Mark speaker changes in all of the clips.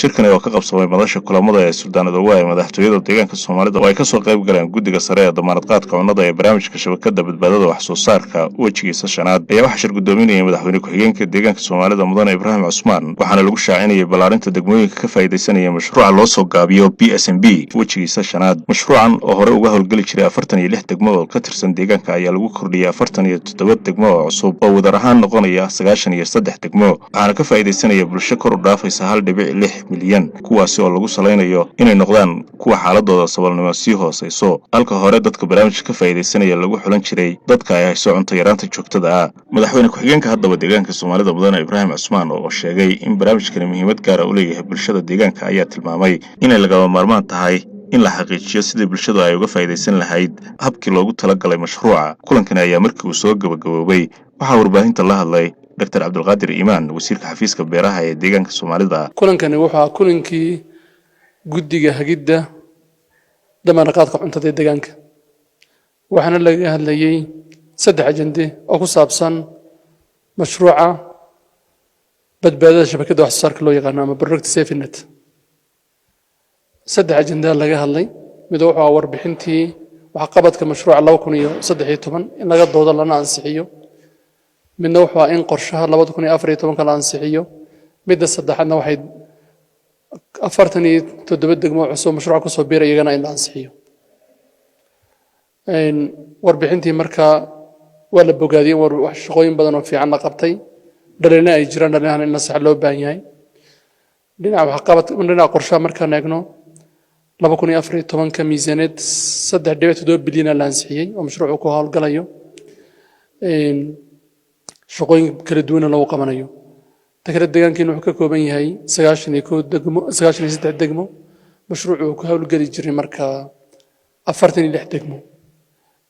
Speaker 1: shirkan oo ka qabsamay madasha kulamada ee Suldaanada Waaye madaxtooyada deegaanka Soomaalida oo ay ka soo qayb galeen guddiga sare ee damaanad qaadka cunnada ee barnaamijka shabakada badbaadada wax soo saarka wajigiisa shanaad ayaa waxa shir gudoominayay madaxweyne ku-xigeenka deegaanka Soomaalida Mudane Ibraahim Cusmaan waxaana lagu shaacinayay balaarinta degmooyinka ka faa'iideysanaya mashruuca loo soo gaabiyo PSMB wajigiisa shanaad mashruucan oo hore uga howlgali jiray 46 degmo oo ka tirsan deegaanka ayaa lagu kordhiyay 47 degmo oo cusub oo wadar ahaan noqonaya 93 degmo waxaana ka faa'iideysanaya bulsho kor u dhaafaysa 1.6 milyan kuwaasi oo lagu saleynayo inay noqdaan kuwa xaaladooda saboolnimo sii hooseyso halka hore dadka barnaamijka ka faa'iideysanaya lagu xulan jiray dadka ay hayso cunto yaraanta joogtada ah madaxweyne ku-xigeenka haddaba deegaanka Soomaalida Mudane Ibraahim Cusmaan oo sheegay in barnaamijkani muhiimad gaar ah u leeyahay bulshada deegaanka ayaa tilmaamay inay lagama maarmaan tahay in la xaqiijiyo sidii bulshadu ay uga faa'iideysan lahayd habkii loogu talagalay mashruuca kulankan ayaa markii uu soo gabagaboobay waxa warbaahinta la hadlay Dr. Abdulqaadir Iimaan wasiirka xafiiska beeraha ee deegaanka Soomaalida
Speaker 2: kulankani waxa kulankii guddiga hagidda damaanad qaadka cuntada ee deegaanka waxaana laga hadlayay 3 ajende oo ku saabsan mashruuca badbaadada shabakada wax soo saarka loo yaqaan ama Product Safety Net 3 ajende laga hadlay mid waxa warbixintii waxa qabadka mashruuca 2013 in laga doodo lana ansixiyo midna waxa in qorshaha 2014 kala ansixiyo midda saddexaadna waxay 47 degmo cusub mashruuca ku soo biiray iyagana in la ansixiyo warbixintii marka waa la bogaadiyay wax shaqooyin badan oo fiican la qabtay dhalina ay jiraan dhalinahan in la sax loo baahan yahay dhinaca qorshaha markaan eegno 2014 ka miisaaniyad 3.7 bilyan la ansixiyay oo mashruucu ku hawlgalayo shaqooyin kala duwan lagu qabanayo takara deegaankeenu wuxuu ka kooban yahay 93 degmo mashruucu ku hawlgali jiray marka 46 degmo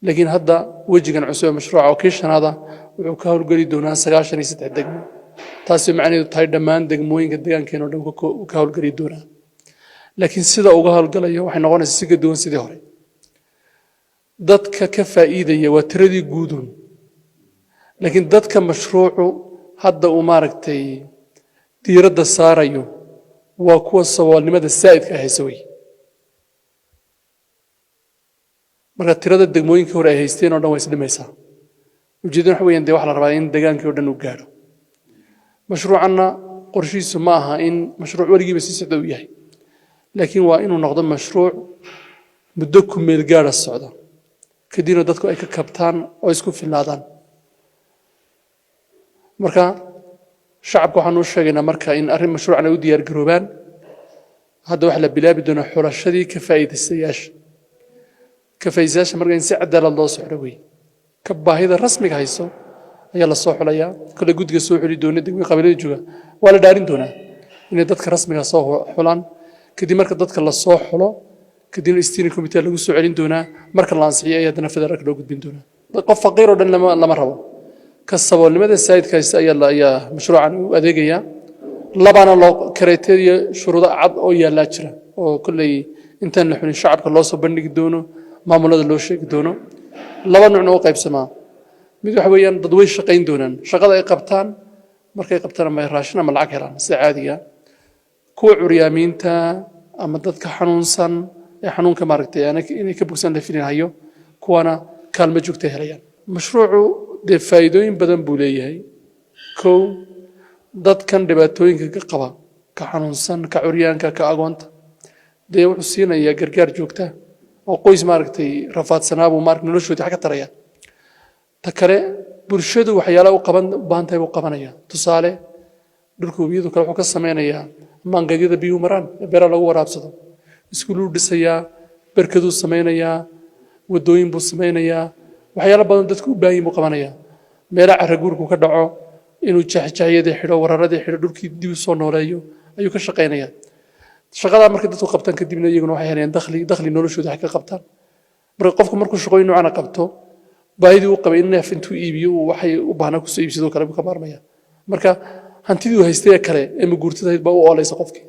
Speaker 2: laakiin hadda wajigan cusub mashruuca oo kiishanaada wuxuu ka hawlgali doonaa 93 degmo taasi macnaheedu tahay dhammaan degmooyinka deegaankeenu dhan ka hawlgali doonaa laakiin sida uga hawlgalayo waxay noqonaysaa si ka duwan sidii hore dadka ka faa'iidaya waa tiradii guudun laakiin dadka mashruucu hadda uu maaragtay diiradda saarayo waa kuwa saboolnimada saa'idka haysa way marka tirada degmooyinka hore ay haysteen oo dhan way isdhimaysaa ujeedadu waxa weeyaan wax la rabaa in deegaankii oo dhan uu gaaro mashruucanna qorshihiisu ma aha in mashruuc weligiiba si socda u yahay laakiin waa inuu noqdo mashruuc muddo ku meel gaara socda kadibna dadku ay ka kabtaan oo isku filnaadaan marka shacabku waxaan u sheegaynaa marka in arrin mashruucan ay u diyaar garoobaan hadda waxa la bilaabi doonaa xulashadii ka faa'iideystayaasha marka in si cadaalad loo socdo wey ka baahida rasmiga hayso ayaa la soo xulayaa kala guddiga soo xuli doona degmada qabiilada jooga waa la dhaarin doonaa inay dadka rasmiga soo xulaan kadib marka dadka la soo xulo kadib steering committee lagu soo celin doonaa marka la ansixiyo ayaa dana federaalka loo gudbin doonaa qof faqiir oo dhan lama rabo كسبولنimada saayidkaas ayaa mashruucan u adeegaya labana loo criteria shuruudo cad oo yaala jira oo kulay intaan la xulin shacabka loo soo bandhigi doono maamulada loo sheegi doono laba nooc oo qaybsama mid waxa weeyaan dad way shaqayn doonaan shaqada ay qabtaan markay qabtaan ma raashin ama lacag helaan si caadiga kuwa curyaamiinta ama dadka xanuunsan ee xanuunka maaragtay inay ka bogsan la filayo kuwana kaalmo joogto helayaan mashruucu de faa'iidooyin badan buu leeyahay kow dadkan dhibaatooyinka ka qaba ka xanuunsan ka curyaanka ka agoonta dee wuxuu siinayaa gargaar joogta oo qoys maaragtay rafaadsanaa buu maaragtay noloshooda ka taraya ta kale bulshadu waxyaalaha u baahan tahay buu qabanaya tusaale dhulka webiyadu kale wuxuu ka sameynayaa maangadyada biyo maraan beeraha lagu waraabsado iskuuluu dhisayaa barkaduu sameynayaa wadooyin buu sameynayaa waxyaalo badan dadku u baahan yihiin buu qabanaya meelaha carra guurku ka dhaco inuu jaxjaxyada xidho wararadii xidho dhulkii dib u soo nooleeyo ayuu ka shaqeynaya shaqada markay dadku qabtaan kadibna iyaguna waxay helayaan dakhli noloshooda wax ka qabtaan marka qofku markuu shaqooyin noocan qabto baahidii uu qabay in neef intuu iibiyo waxay u baahnaa ku soo iibsado kale buu ka maarmaya marka hantidii uu haystay kale ee ma guurtadayd baa u oolaysa qofkii